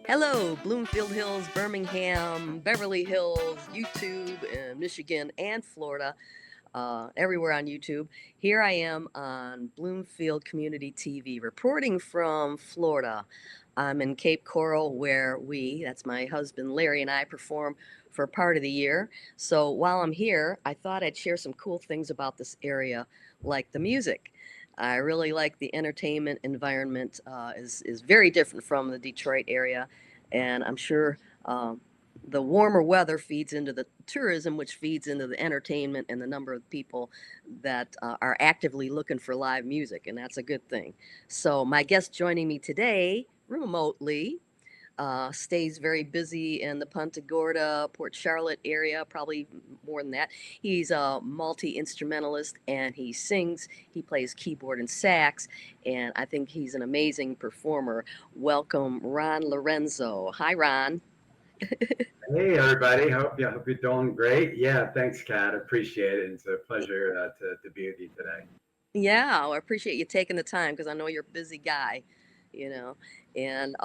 Hello, Bloomfield Hills, Birmingham, Beverly Hills, YouTube, and Michigan, and Florida, everywhere on YouTube. Here I am on Bloomfield Community TV, reporting from Florida. I'm in Cape Coral, where that's my husband Larry, and I perform for part of the year. So while I'm here, I thought I'd share some cool things about this area, like the music. I really like the entertainment environment. Is very different from the Detroit area, and I'm sure the warmer weather feeds into the tourism, which feeds into the entertainment and the number of people that are actively looking for live music, and that's a good thing. So my guest joining me today remotely stays very busy in the Punta Gorda, Port Charlotte area, probably more than that. He's a multi instrumentalist and he sings, he plays keyboard and sax, and I think he's an amazing performer. Welcome, Ron Lorenzo. Hi, Ron. Hey everybody, hope you're doing great. Yeah, thanks, Kat. Appreciate it. It's a pleasure to be with you today. Yeah, I appreciate you taking the time because I know you're a busy guy, you know. And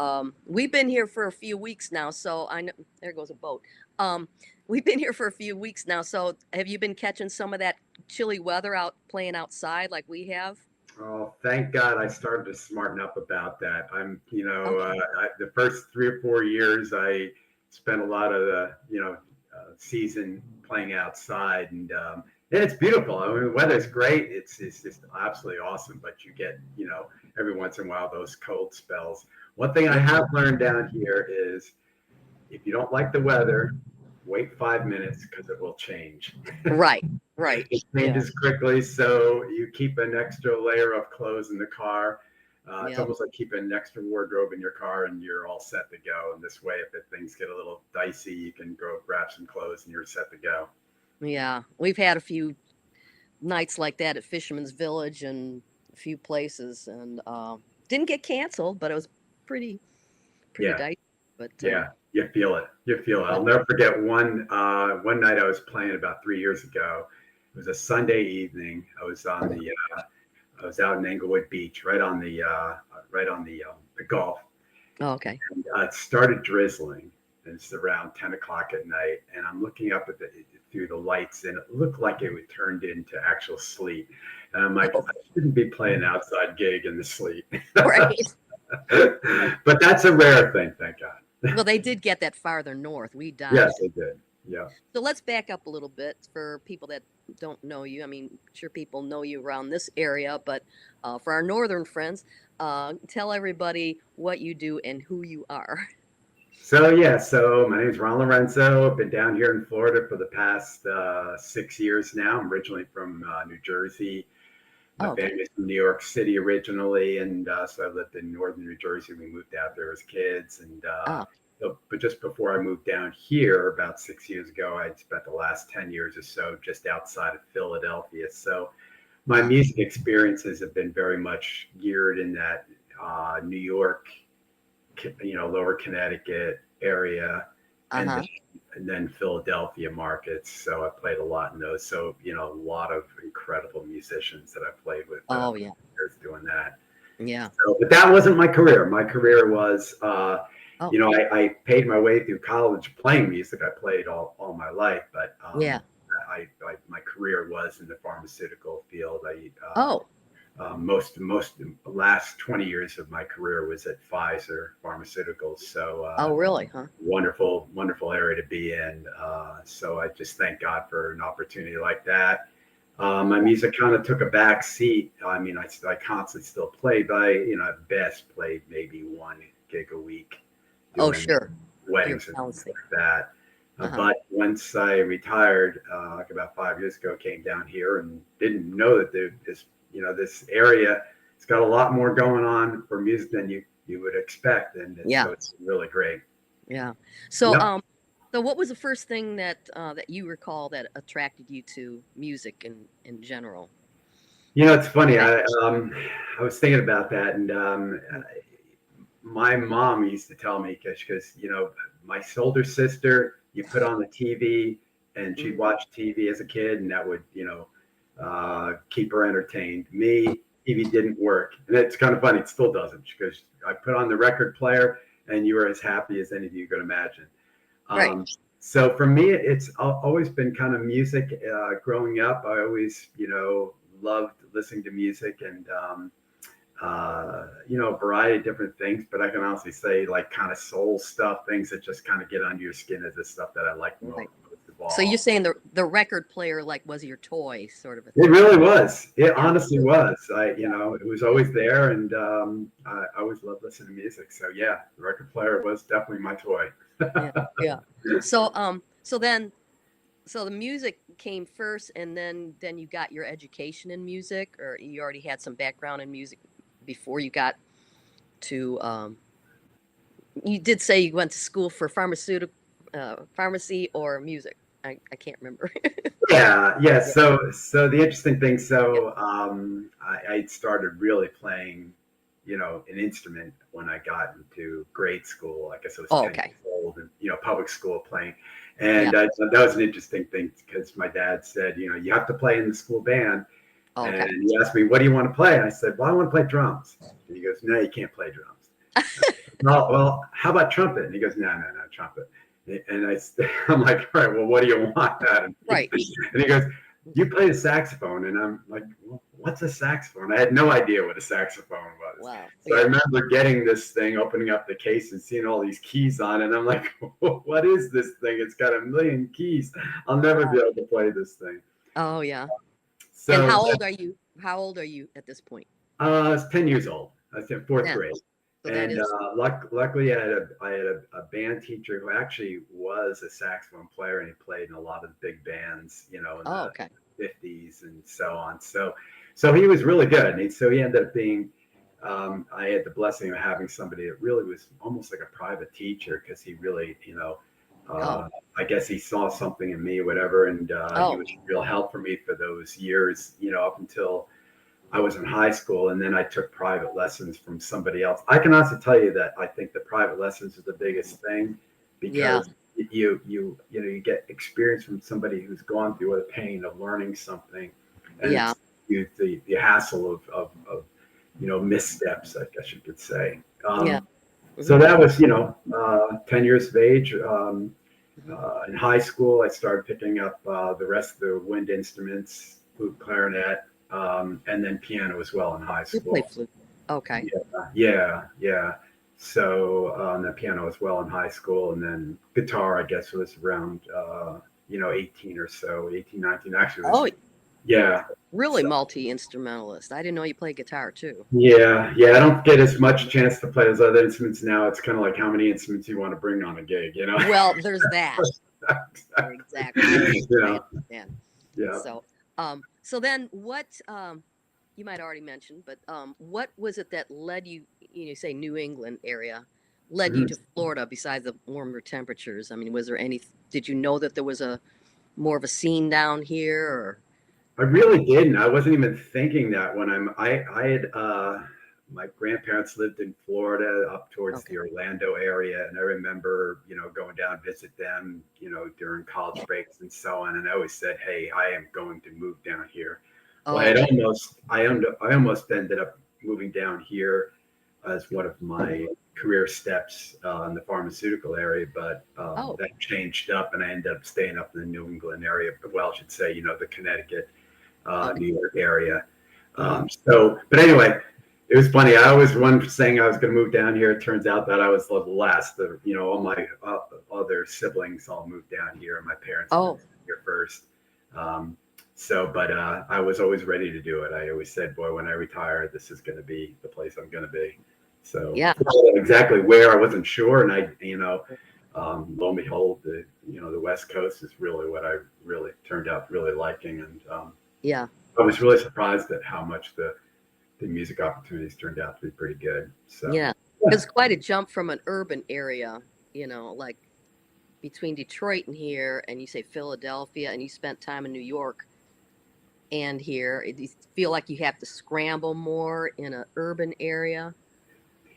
we've been here for a few weeks now, so I know there goes a boat. Um, we've been here for a few weeks now, so have you been catching some of that chilly weather out playing outside like we have? Oh, thank God I started to smarten up about that. Okay. The first 3 or 4 years I spent a lot of the season playing outside, and it's beautiful. I mean, the weather's great. It's just absolutely awesome. But you get every once in a while those cold spells. One thing I Yeah. have learned down here is if you don't like the weather, wait 5 minutes because it will change. Right. Right. It Yeah. changes quickly, so you keep an extra layer of clothes in the car. It's Yeah. almost like keeping an extra wardrobe in your car, and you're all set to go. And this way, if things get a little dicey, you can go grab some clothes, and you're set to go. Yeah. We've had a few nights like that at Fisherman's Village and a few places, and didn't get canceled, but it was pretty pretty Yeah, dicey. But yeah, you feel it. You feel it. yeah. I'll never forget one night I was playing about 3 years ago. It was a Sunday evening. I was out in Englewood Beach, right on the Gulf. Oh, okay. It started drizzling. And it's around 10 o'clock at night, and I'm looking up through the lights, and it looked like it would turned into actual sleet. And I'm like, Oh, I shouldn't be playing an outside gig in the sleet. right. Right. But that's a rare thing, thank God. Well, they did get that farther north. We Yes, dodged it. they did. Yeah. So let's back up a little bit for people that don't know you. I mean, sure people know you around this area, but for our northern friends, tell everybody what you do and who you are. So my name is Ron Lorenzo. I've been down here in Florida for the past 6 years now. I'm originally from New Jersey. My Oh, okay. family's from New York City originally, and so I lived in northern New Jersey. We moved out there as kids, Ah, but just before I moved down here about 6 years ago, I'd spent the last 10 years or so just outside of Philadelphia. So my ah, music experiences have been very much geared in that New York, lower Connecticut area, and uh-huh. then Philadelphia markets. So I played a lot in those. So a lot of incredible musicians that I played with Oh, yeah. years doing that. Yeah. So, but that wasn't my career. My career was, Oh, I paid my way through college playing music. I played all my life, but yeah. my career was in the pharmaceutical field. Oh, Most last 20 years of my career was at Pfizer Pharmaceuticals. So oh, really? Huh? wonderful area to be in. So I just thank God for an opportunity like that. My music kind of took a back seat. I mean, I constantly still play, but at best played maybe one gig a week Oh, doing sure. You're weddings and things balancing. like that. Uh-huh. But once I retired, like about 5 years ago, came down here and didn't know that this area, it's got a lot more going on for music than you would expect, and Yeah. it's really great. Yeah. So, Yep. so what was the first thing that you recall that attracted you to music in general? It's funny. Back. I was thinking about that, and my mom used to tell me because my older sister, you put on the TV and she'd Mm. watch TV as a kid, and that would keep her entertained. Me, TV didn't work, and it's kind of funny. It still doesn't because I put on the record player, and you were as happy as any of you could imagine. Right. So for me, it's always been kind of music. Growing up, I always, loved listening to music and, a variety of different things. But I can honestly say, like, kind of soul stuff, things that just kind of get under your skin, is the stuff that I like most, Right. most of So you're all. saying the record player like was your toy, sort of a It thing. really was. It Yeah. honestly was. Yeah. It was always there, and I always loved listening to music. So yeah, the record player was definitely my toy. Yeah. Yeah. So so then so the music came first, and then you got your education in music, or you already had some background in music before you got to you did say you went to school for pharmaceutical pharmacy or music. I can't remember. Yeah, yeah. Yeah. So the interesting thing, Yeah. I started really playing, an instrument when I got into grade school. I guess I was Oh, 10 okay. years old, and public school playing, Yeah. and so that was an interesting thing because my dad said, you have to play in the school band, Oh, and okay. he asked me, "What do you want to play?" And I said, "Well, I want to play drums." And he goes, "No, you can't play drums." Well, how about trumpet? And he goes, "No, no, no, trumpet." And I'm like, "All right, well, what do you want out of me?" Right. And he goes, "You play the saxophone." And I'm like, well, "What's a saxophone?" I had no idea what a saxophone was. Wow. So I Yeah. remember getting this thing, opening up the case and seeing all these keys on it. And I'm like, "What is this thing? It's got a million keys. I'll never be able to play this thing." Oh, yeah. And So how old are you at this point? I was 10 years old. I was in fourth Yeah. grade. So that And is. luckily, I had a band teacher who actually was a saxophone player, and he played in a lot of big bands, in Oh, the okay. 50s and so on. So he was really good. So he ended up being, I had the blessing of having somebody that really was almost like a private teacher, because he really, Oh. I guess he saw something in me or whatever. And he Oh. was a real help for me for those years, up until I was in high school, and then I took private lessons from somebody else. I can honestly tell you that I think the private lessons is the biggest thing, Yeah. because you get experience from somebody who's gone through the pain of learning something, and Yeah. it's the hassle of missteps, I guess you could say. Yeah. So Hmm. that was 10 years of age. Hmm. In high school, I started picking up the rest of the wind instruments, flute, clarinet, and then piano as well in high You play school. flute. Okay. Yeah, yeah, yeah. So the piano as well in high school, and then guitar, I guess, was around 18 or so, 18, 19. Actually, it was Oh, yeah. really So, multi instrumentalist. I didn't know you played guitar too. yeah, yeah. I don't get as much chance to play those other instruments now. It's kind of like how many instruments you want to bring on a gig. Well, there's that. Exactly. Exactly. I Yeah, understand. yeah. So, so then what, you might already mention, but what was it that led you, you say New England area, led you Mhm. to Florida besides the warmer temperatures? I mean, was there any, did you know that there was a more of a scene down here or? I really didn't. I wasn't even thinking that when I had my grandparents lived in Florida up towards Okay. the Orlando area, and I remember going down to visit them during college breaks and so on. And I always said, "Hey, I am going to move down here." Well, Oh, okay. I almost ended up moving down here as one of my career steps in the pharmaceutical area, but Oh, that changed up, and I ended up staying up in the New England area. Well, I should say, the Connecticut, okay. New York area. Hmm. But anyway, it was funny. I was one saying I was going to move down here. It turns out that I was the last. All my other siblings all moved down here, and my parents moved Oh, here first. Um, but I was always ready to do it. I always said, "Boy, when I retire, this is going to be the place I'm going to be." So yeah. exactly where I wasn't sure, and lo and behold, the West Coast is really what I really turned out really liking, and Yeah. I was really surprised at how much the music opportunities turned out to be pretty good. So Yeah. yeah, It's quite a jump from an urban area, like between Detroit and here, and you say Philadelphia, and you spent time in New York and here. Do you feel like you have to scramble more in an urban area,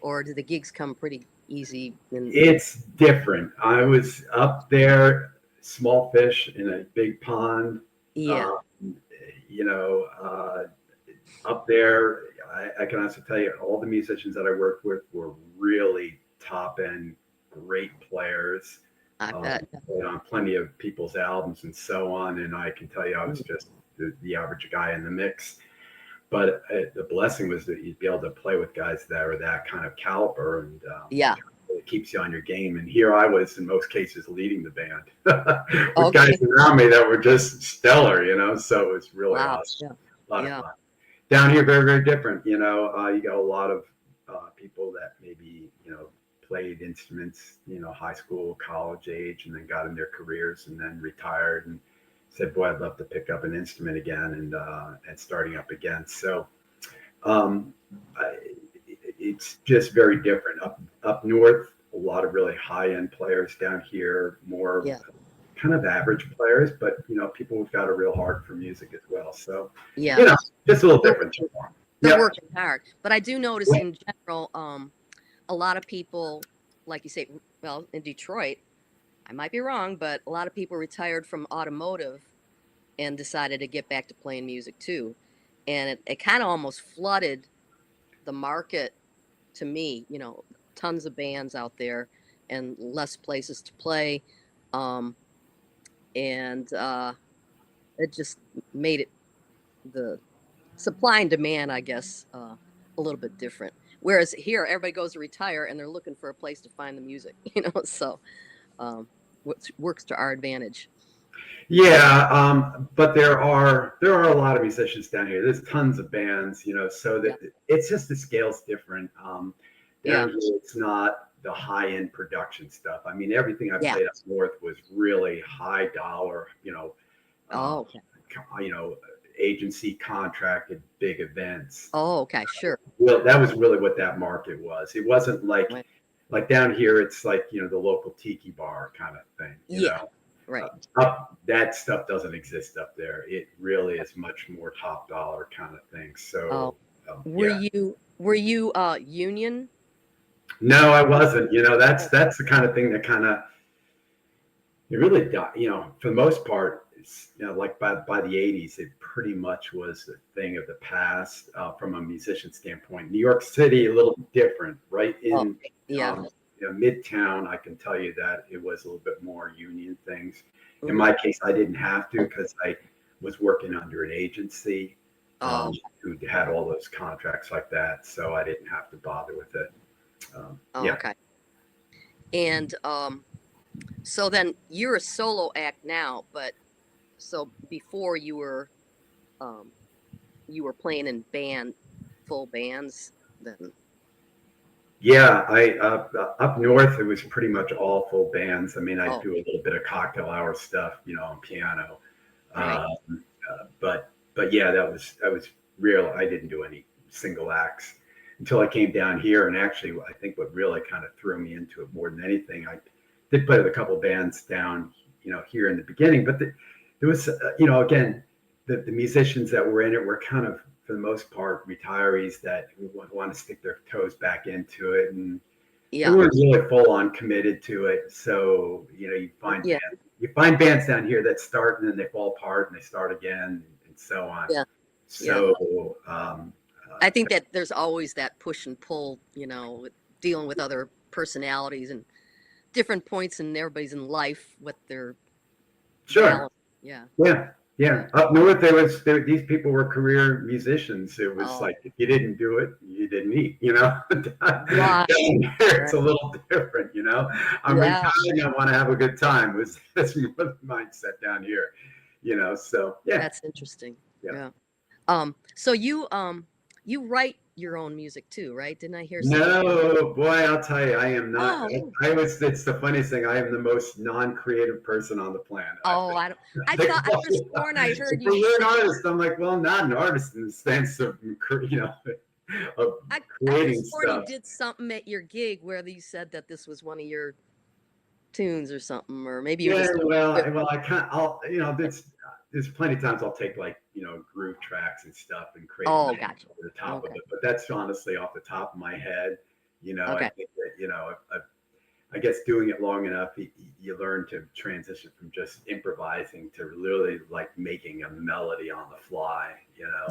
or do the gigs come pretty easy? And it's different. I was up there, small fish in a big pond. yeah, Um, you know, uh, Up there, I can honestly tell you, all the musicians that I worked with were really top end, great players. I bet. Played on plenty of people's albums and so on. And I can tell you, I was just the average guy in the mix. But the blessing was that you'd be able to play with guys that are that kind of caliber, and Yeah. it keeps you on your game. And here I was, in most cases, leading the band with Okay. guys around me that were just stellar, so it was really Wow. awesome. Yeah. A lot Yeah. of fun. Down here, very, very different. You got a lot of people that maybe, played instruments, high school, college age, and then got in their careers and then retired and said, boy, I'd love to pick up an instrument again and starting up again. So um, it's just very different. Up north, a lot of really high-end players. Down here, more Yeah. kind of average players, but people who've got a real heart for music as well. So Yeah. just a little different. They're Yeah. working hard. But I do notice in general, a lot of people, like you say, well, in Detroit, I might be wrong, but a lot of people retired from automotive and decided to get back to playing music too. And it kind of almost flooded the market to me, tons of bands out there and less places to play. Um, and it just made it the supply and demand, I guess, a little bit different. Whereas here, everybody goes to retire and they're looking for a place to find the music, so which works to our advantage. Yeah, but there are a lot of musicians down here. There's tons of bands, so that it's just the scale's different. Down here, it's not the high end production stuff. I mean, everything I played up north was really high dollar, Okay. agency contracted big events. Oh, okay, sure. Well, that was really what that market was. It wasn't like down here. It's like the local tiki bar kind of thing. You know? Right. That stuff doesn't exist up there. It really is much more top dollar kind of thing. So, were you union? No, I wasn't. That's the kind of thing that it really, for the most part, like by the 80s, it pretty much was a thing of the past from a musician standpoint. New York City, a little different, right? In Midtown, I can tell you that it was a little bit more union things. Mm-hmm. In my case, I didn't have to because I was working under an agency who had all those contracts like that. So I didn't have to bother with it. Okay. And so then you're a solo act now, but so before you were playing in full bands then? Yeah, I up north it was pretty much all full bands. I mean, I do a little bit of cocktail hour stuff, on piano, right. But yeah, that was real. I didn't do any single acts until I came down here, and actually, I think what really kind of threw me into it more than anything, I did play with a couple bands down, here in the beginning, but there was, again, the musicians that were in it were kind of, for the most part, retirees that want to stick their toes back into it, and they weren't really full on committed to it. So you find bands down here that start and then they fall apart and they start again and so on. Yeah. So I think that there's always that push and pull, dealing with other personalities and different points in everybody's in life, what they're sure. Yeah. Yeah. Up north, these people were career musicians. It was like, if you didn't do it, you didn't eat, Right. It's a little different, I'm retiring, I want to have a good time. That's the mindset down here, so yeah. That's interesting. Yeah. So you write your own music too, right? Didn't I hear something? No, boy, I'll tell you, I am not. It's the funniest thing. I am the most non-creative person on the planet. I could have sworn I heard you. You're an artist. I'm like, well, not an artist in the sense of, of creating stuff. You did something at your gig where you said that this was one of your tunes or something, or maybe I can't. There's plenty of times I'll take groove tracks and stuff and create gotcha. over the top of it, but that's honestly off the top of my head. I think that I guess doing it long enough, you learn to transition from just improvising to really making a melody on the fly.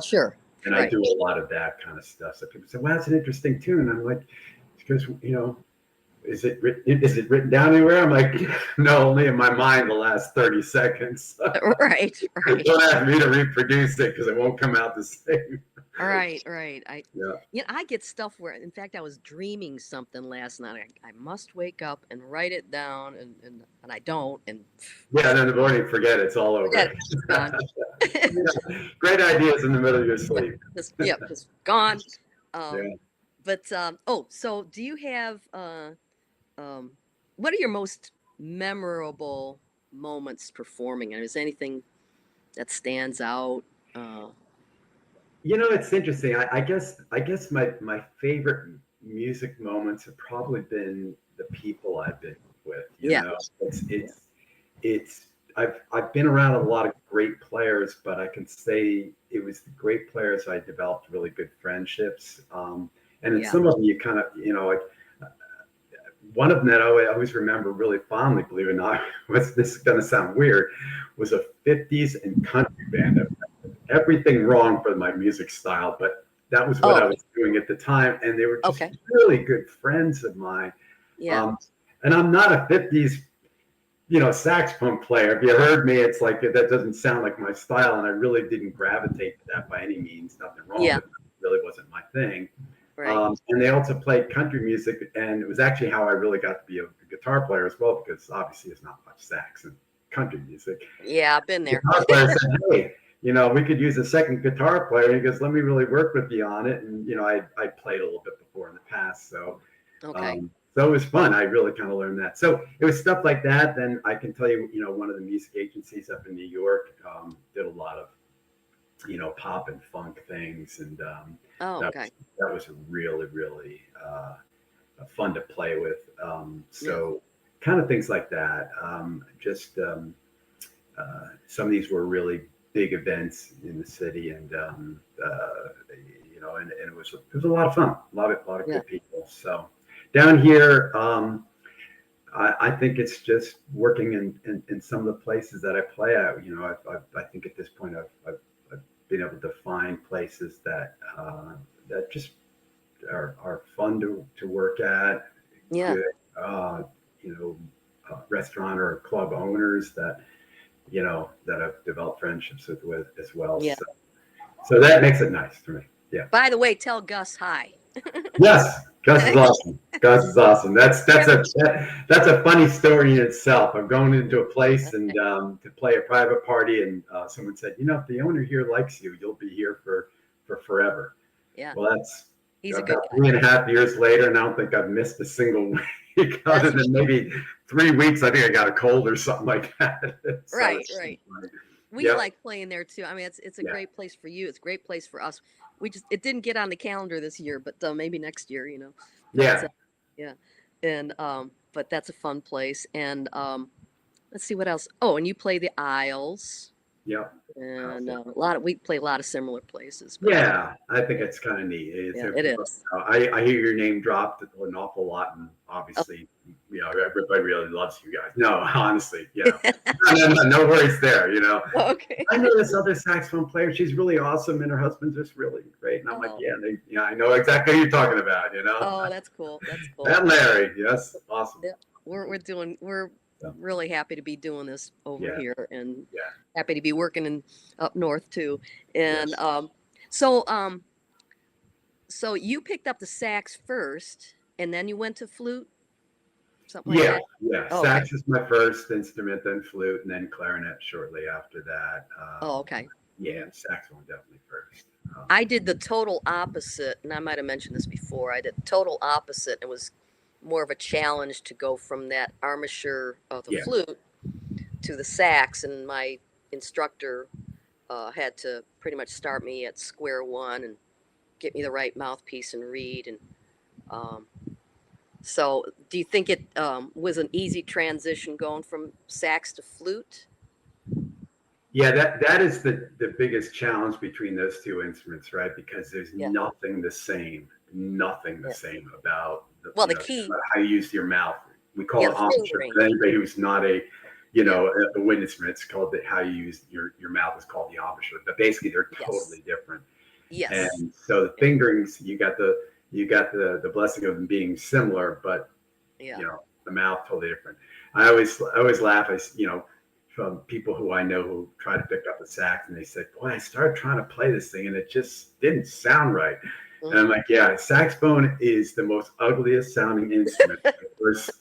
Sure. And I do a lot of that kind of stuff. So people say, "Well, that's an interesting tune." I'm like, because is it written down anywhere? I'm like, no, only in my mind the last 30 seconds. Right, right. Don't ask me to reproduce it because it won't come out the same. Right, right. Yeah. I get stuff where, in fact, I was dreaming something last night. I must wake up and write it down, and I don't, and Yeah, and in the morning, forget it, it's all forget over. it, it's gone. Yeah. Great ideas in the middle of your sleep. Just gone. Yeah. But oh, so do you have um, what are your most memorable moments performing? And is anything that stands out? Uh, It's interesting. I guess my favorite music moments have probably been the people I've been with. yeah, It's I've been around a lot of great players, but I can say it was the great players I developed really good friendships. And in yeah. some of them, you kind of like one of them that I always remember really fondly, believe it or not, this is going to sound weird, was a 50s and country band. Everything wrong for my music style, but that was what I Oh, was doing at the time. And they were just okay. really good friends of mine. Yeah, Um, and I'm not a 50s, saxophone player. If you heard me, it's like that doesn't sound like my style. And I really didn't gravitate to that by any means. Nothing wrong yeah. with it. It really wasn't my thing. Right. And they also played country music, and it was actually how I really got to be a guitar player as well, because obviously there's not much sax in country music. Yeah, I've been The there. guitar player said, "Hey, we could use a second guitar player." And he goes, "Let me really work with you on it." And I played a little bit before in the past, so Okay. so it was fun. I really kind of learned that. So it was stuff like that. Then I can tell you, one of the music agencies up in New York did a lot of pop and funk things, and Oh, that okay. that was really really fun to play with. Yeah. So kind of things like that. Just some of these were really big events in the city, and and it was a lot of fun, a lot of Yeah. good people. So down here, I think it's just working in some of the places that I play at. I think at this point I've been able to find places that just are fun to work at. Yeah. Good, restaurant or club owners that I've developed friendships with as well. Yeah. So that makes it nice for me. Yeah. By the way, tell Gus hi. Yes, Gus is awesome. Gus is awesome. That's a funny story in itself. I'm going into a place and to play a private party, and someone said, "If the owner here likes you, you'll be here for forever." Yeah. Well, that's He's a good about guy. 3.5 years later, and I don't think I've missed a single week other than maybe 3 weeks. I think I got a cold or something like that. So Right, it's right. funny. We Yep. like playing there too. I mean, it's a Yeah. great place for you. It's a great place for us. It didn't get on the calendar this year, but maybe next year. But Yeah. yeah, and but that's a fun place. And let's see what else. Oh, and you play the Isles, Yep. and we play a lot of similar places. But Yeah, I think yeah, it's kind of neat. yeah, it is. I hear your name dropped an awful lot, and Oh, obviously, everybody really loves you guys. No, honestly, no worries there. okay. I know this other saxophone player. She's really awesome, and her husband's just really great. And I'm like, Oh, yeah, I know exactly who you're talking about. oh, that's cool. That's cool. That Larry, yes, awesome. Yeah, we're So, really happy to be doing this over yeah, here, and yeah, happy to be working in up north too. And yes. so so you picked up the sax first, and then you went to flute, something like Yeah, that. yeah. Oh, okay. Sax is my first instrument, then flute, and then clarinet shortly after that. Oh, okay. Yeah, saxophone definitely first. I did the total opposite, and I might have mentioned this before. I did total opposite. It was more of a challenge to go from that armature of the Yeah, flute to the sax, and my instructor had to pretty much start me at square one and get me the right mouthpiece and reed. And um, so, do you think it was an easy transition going from sax to flute? yeah. That is the biggest challenge between those two instruments, right? Because there's Yeah, nothing the yeah. same about Well, the key, about how you use your mouth. We call yeah, it the embouchure. fingering. For anybody who's not Yeah. a wind instrument, it's called how you use your mouth is called the embouchure. But basically, they're Yes. totally different. Yes. And so the Yeah. fingerings, you got the blessing of them being similar, but Yeah. The mouth totally different. I always laugh. From people who I know who try to pick up a sax and they say, "Boy, I started trying to play this thing and it just didn't sound right." And I'm like, "Yeah, saxophone is the most ugliest sounding instrument for the first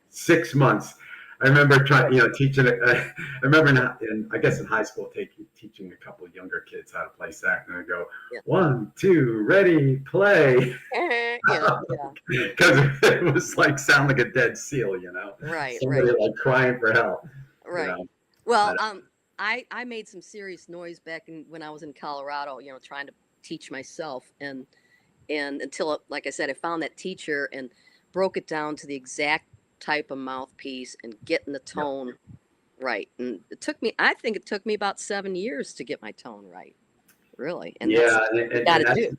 6 months." I remember trying, teaching it. I remember I guess in high school, teaching a couple of younger kids how to play sax, and I go, Yeah. 1, 2, ready, play, Yeah. because it was like sound like a dead seal, Right. somebody like crying for help, you Right. know. Well, But I made some serious noise back when I was in Colorado, trying to teach myself, and until, like I said, I found that teacher and broke it down to the exact type of mouthpiece and getting the yeah, tone right. And I think it took me about 7 years to get my tone right, really. And that's yeah, what you got and to do.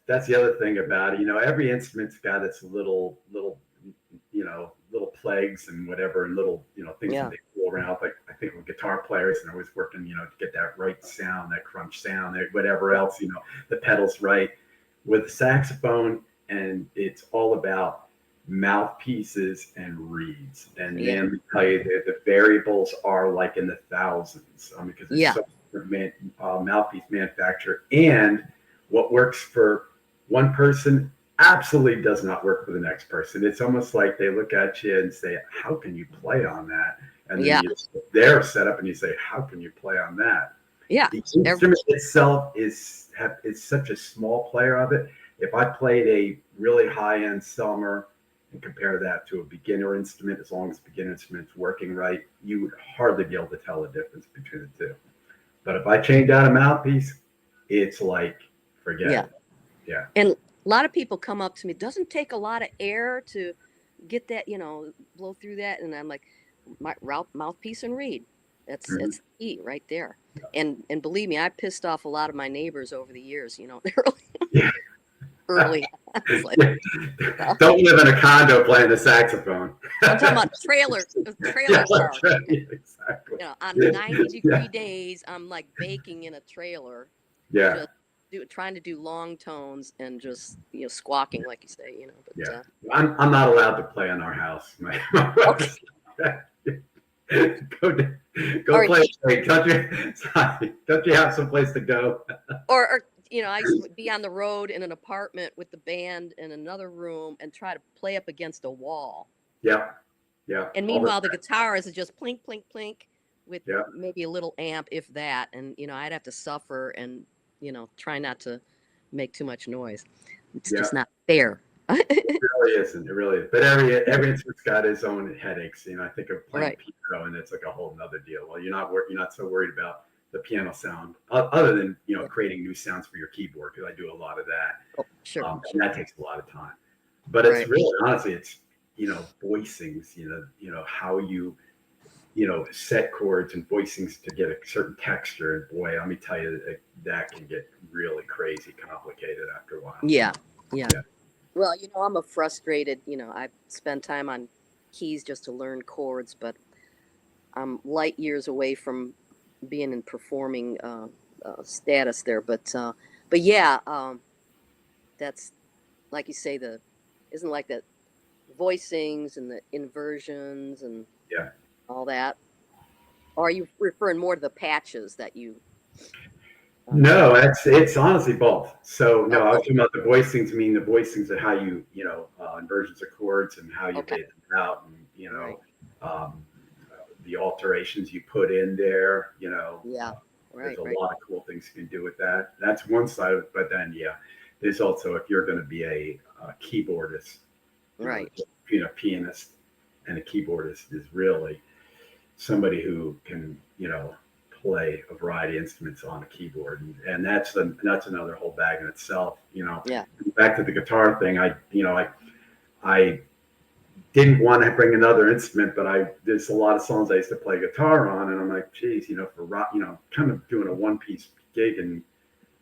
that's the other thing about it. Every instrument's got its little plagues and whatever, and little, things that Yeah. they fool around. Like I think with guitar players, and always working, to get that right sound, that crunch sound, whatever else, the pedals right. With saxophone, and it's all about mouthpieces and reeds. And Yeah. man, let me tell you, the variables are like in the thousands, because there's Yeah. so much mouthpiece manufacturer, and what works for one person absolutely does not work for the next person. It's almost like they look at you and say, "How can you play on that?" And then Yeah. they're set up, and you say, "How can you play on that?" Yeah. The instrument itself is such a small player of it. If I played a really high end Selmer and compare that to a beginner instrument, as long as the beginner instrument's working right, you would hardly be able to tell the difference between the two. But if I change out a mouthpiece, it's like forget Yeah. it. Yeah. And a lot of people come up to me, doesn't take a lot of air to get that, blow through that. And I'm like, my mouthpiece and reed. That's Mhm. it's the key right there. And believe me, I pissed off a lot of my neighbors over the years, Yeah. early. I was like, Don't live in a condo playing the saxophone. I'm talking about trailer Yeah, park. right. Exactly. On 90-degree Yeah. days, I'm like baking in a trailer, Yeah. just trying to do long tones and just squawking like you say, Yeah. but I'm not allowed to play in our house. My okay. wife's go Or play. Hey, don't you have someplace to go? or I used to be on the road in an apartment with the band in another room and try to play up against a wall. Yeah. Yeah. And All the meanwhile, the time. guitarist is just plink, plink, plink with Yeah. maybe a little amp, if that. And, I'd have to suffer and, try not to make too much noise. It's Yeah. just not fair. It really isn't. It really is. But every instrument's got its own headaches. I think of playing Right. piano, and it's like a whole nother deal. Well, you're not so worried about the piano sound, other than creating new sounds for your keyboard, because I do a lot of that. Oh, sure. And that takes a lot of time. But it's Right. really, honestly, it's voicings. How you set chords and voicings to get a certain texture. And boy, let me tell you, that can get really crazy complicated after a while. Yeah. Yeah. Yeah. Well, I'm a frustrated, I spend time on keys just to learn chords, but I'm light years away from being in performing status there. But yeah, that's like you say, isn't like the voicings and the inversions and Yeah. all that. Or are you referring more to the patches that you? No, it's honestly both. So no, I was Oh, talking about the voicings. I mean, the voicings of how you inversions of chords and how you okay. fade them out, and Right. um, the alterations you put in there. Yeah. There's Right. a Right. lot of cool things you can do with that. That's one side of it. But then, yeah, there's also, if you're going to be a keyboardist, Right. being a pianist and a keyboardist is really somebody who can, play a variety of instruments on a keyboard, and that's another whole bag in itself. Yeah. Back to the guitar thing, I didn't want to bring another instrument, but there's a lot of songs I used to play guitar on, and I'm like, geez, for rock, kind of doing a one piece gig, and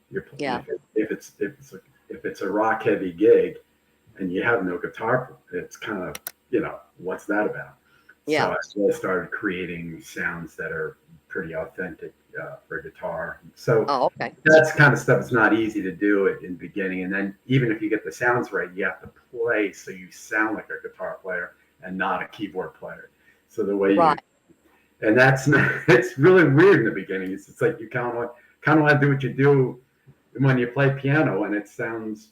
you're Yeah. if it's a rock heavy gig, and you have no guitar, it's kind of what's that about? Yeah. So I started creating sounds that are pretty authentic for guitar. So Oh, okay. that's kind of stuff. It's not easy to do it in the beginning, and then even if you get the sounds right, you have to play so you sound like a guitar player, and not a keyboard player. So the way you, Right. and that's not, it's really weird in the beginning. It's like you kind of want to do what you do when you play piano, and it sounds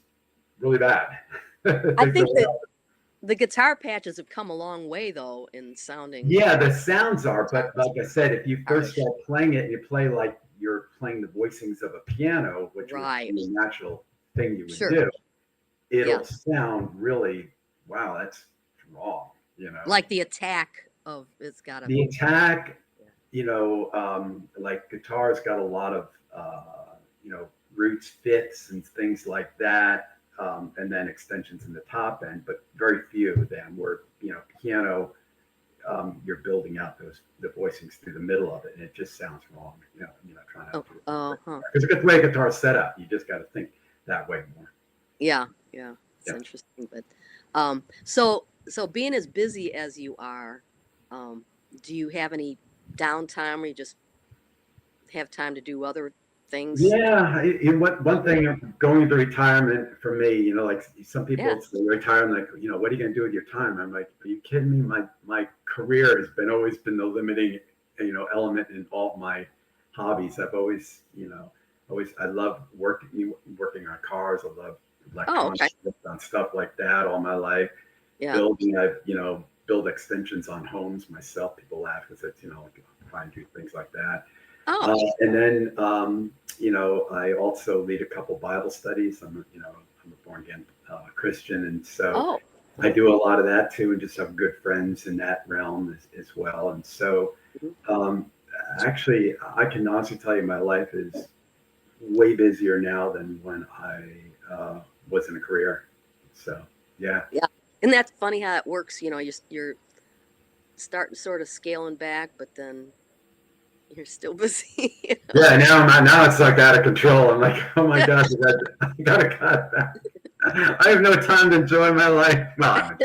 really bad. I think that the guitar patches have come a long way though in sounding Yeah, the sounds are, but guitars. like I said, if you first Irish. start playing it and you play like you're playing the voicings of a piano, which would Right. be a natural thing you would Sure. do, Yeah. it'll sound really, wow, that's wrong, Like the attack of it's got a The attack, yeah. like guitar's got a lot of, roots, fifths, and things like that, and then extensions in the top end, but very few of them. Where piano, you're building out the voicings through the middle of it, and it just sounds wrong. You're not trying to Oh, do it uh-huh. because the way guitar's set up, you just got to think that way more. Yeah, yeah. It's Yeah. interesting. But so being as busy as you are, do you have any downtime where you just have time to do other things? Yeah, one thing going into retirement for me, like some Yeah. people say retire, and like, what are you going to do with your time? I'm like, are you kidding me? My career has always been the limiting, element in all of my hobbies. I've always, I love working on cars. I love Oh, electronics, okay. on stuff like that all my life. Yeah. Building, I've, build extensions on homes myself. People laugh because it's, like, try and do things like that. Oh, And then, I also lead a couple Bible studies. I'm a born again Christian, and so oh, I do a lot of that too, and just have good friends in that realm as well. And so, mhm. um, actually, I can honestly tell you, my life is way busier now than when I was in a career. So, yeah. Yeah. And that's funny how it works. You're starting sort of scaling back, but then you're still busy. Yeah, now it's like out of control. I'm like, oh my gosh, I gotta cut that. I have no time to enjoy my life. Well, I'm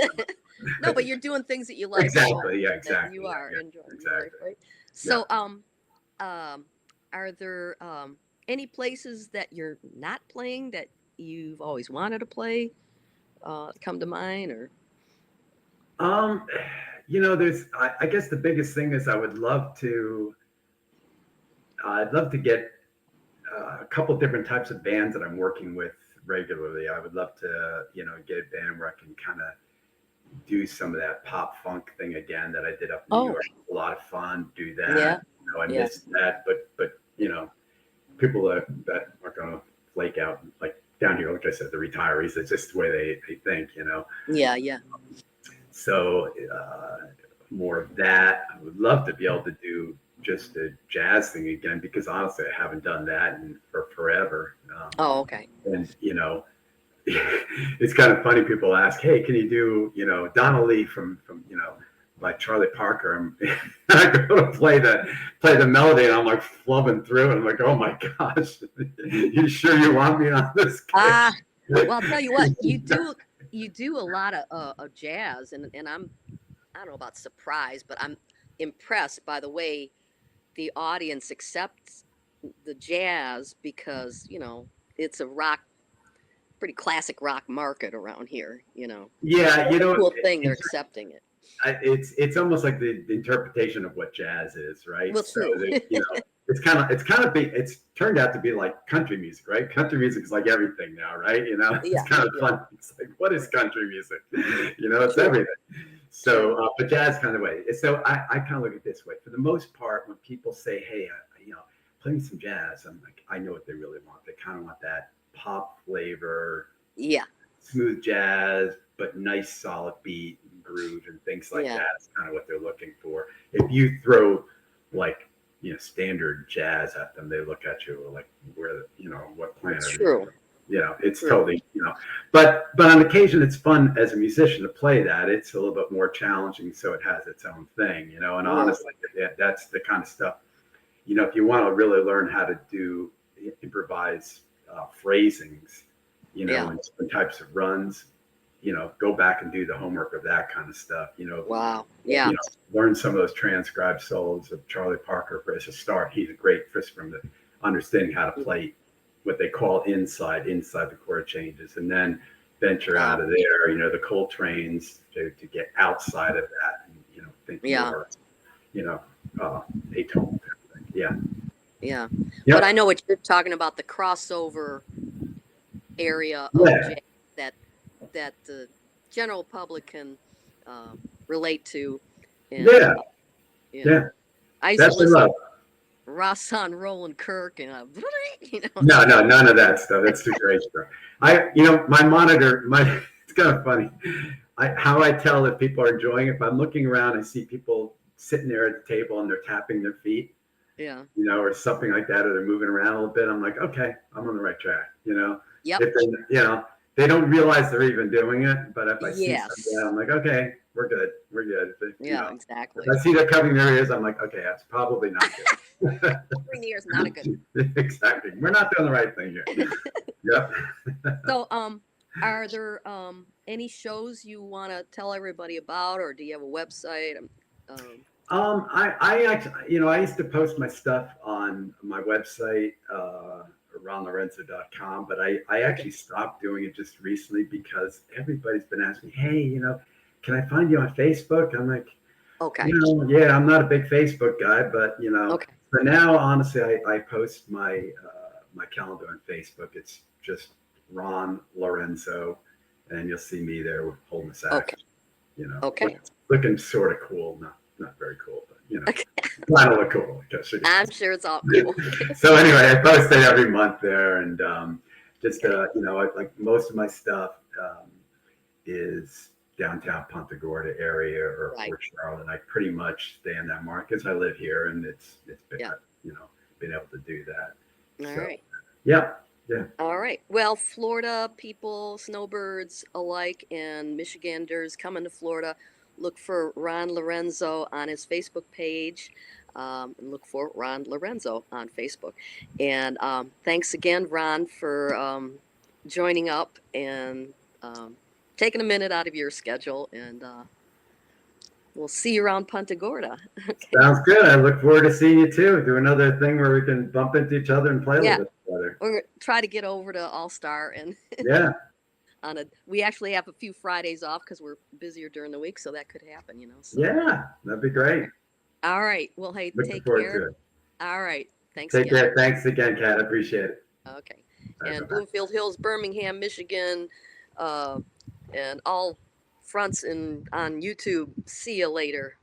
No, but you're doing things that you like. So exactly, yeah, that exactly, you are yeah, enjoying your life, exactly, right? yeah. So, um, are there any places that you're not playing that you've always wanted to play? Come to mind, or Um, there's, I guess the biggest thing is I'd love to get a couple different types of bands that I'm working with regularly. I would love to, get a band where I can kind of do some of that pop funk thing again that I did up in New oh, York. A lot of fun, do yeah, that. I yeah, missed that, but people that are gonna flake out like down here, like I said, the retirees. It's just the way they think. yeah, yeah. So more of that. I would love to be able to do just a jazz thing again because honestly, I haven't done that for forever. Oh, okay. And it's kind of funny. People ask, "Hey, can you do Donna Lee from by Charlie Parker?" And I go to play the melody, and I'm like flubbing through it. I'm like, "Oh my gosh, you sure you want me on this?" Ah, well, I'll tell you what, you do a lot of jazz, and I don't know about surprised, but I'm impressed by the way the audience accepts the jazz because it's a pretty classic rock market around here. Yeah, That's a cool thing. They're accepting it. it's almost like the interpretation of what jazz is, right? Well, So true. it's kind of big. It's turned out to be like country music, right? Country music is like everything now, right? It's Yeah, kind of yeah, fun. It's like, what is country music? It's true, everything. true. So, but jazz kind of way. So I kind of look at it this way. For the most part, when people say, "Hey, play me some jazz," I'm like, I know what they really want. They kind of want that pop flavor, Yeah, smooth jazz, but nice solid beat and groove and things like yeah, that. That's kind of what they're looking for. If you throw like standard jazz at them, they look at you like, where what planet it's are you true, from? It's true. totally but on occasion it's fun as a musician to play that. It's a little bit more challenging, so it has its own thing, and Right. honestly, that's the kind of stuff, if you want to really learn how to do improvise phrasings, Yeah. and different types of runs, go back and do the homework of that kind of stuff. Wow. Yeah. Learn some of those transcribed solos of Charlie Parker as a start. He's a great first from the understanding how to play what they call inside the chord changes, and then venture out Oh, of there. You know, the coal trains to get outside of that, and think yeah, more, atonal. Yeah. yeah. But I Yep. know what you're talking about, the crossover area of Yeah. jazz that the general public can relate to, and Yeah. you know, Yeah. I used to That's the listen love. to Rassan Roland Kirk and No, so no, none of that stuff. That's too crazy, bro. My monitor, it's kind of funny. How I tell if people are enjoying it, if I'm looking around, I see people sitting there at the table and they're tapping their feet, yeah, or something like that, or they're moving around a little bit. I'm like, okay, I'm on the right track. yep, If they don't realize they're even doing it, but if I see something, yes, I'm like, okay, we're good, we're good. yeah, If exactly. I see they're covering their ears, I'm like, okay, that's probably not good. Covering the ear is not a good. Exactly. We're not doing the right thing here. Yep. So, are there any shows you want to tell everybody about, or do you have a website? I actually, I used to post my stuff on my website, ronlorenzo.com, but I Okay, actually stopped doing it just recently because everybody's been asking, hey, can I find you on Facebook? I'm like, okay, yeah, I'm not a big Facebook guy, but okay, but now honestly, I post my calendar on Facebook. It's just Ron Lorenzo, and you'll see me there holding the okay, sax. okay. Looking sort of cool, not very cool, but Okay. kind of look cool, I guess. I'm sure it's all cool. So anyway, I post it every month there, and just Okay, like most of my stuff is downtown Punta Gorda area or right. Charlotte. I pretty much stay in that market because I live here, and it's been Yeah. been able to do that. All So right. yeah, yeah. All right. Well, Florida people, snowbirds alike, and Michiganders coming to Florida, look for Ron Lorenzo on his Facebook page. And look for Ron Lorenzo on Facebook. And thanks again, Ron, for joining up and um, taking a minute out of your schedule. And we'll see you around Punta Gorda. Okay. Sounds good. I look forward to seeing you too. Do another thing where we can bump into each other and play a Yeah. little bit together. We're gonna try to get over to All Star and Yeah, we actually have a few Fridays off because we're busier during the week, so that could happen, So yeah, that'd be great. all right. Well, hey, Looking take forward care. to it. All right. Thanks Take again. care. Thanks again, Kat. I appreciate it. Okay. All right, And bye-bye. Bloomfield Hills, Birmingham, Michigan, uh, and all fronts in on YouTube. See you later.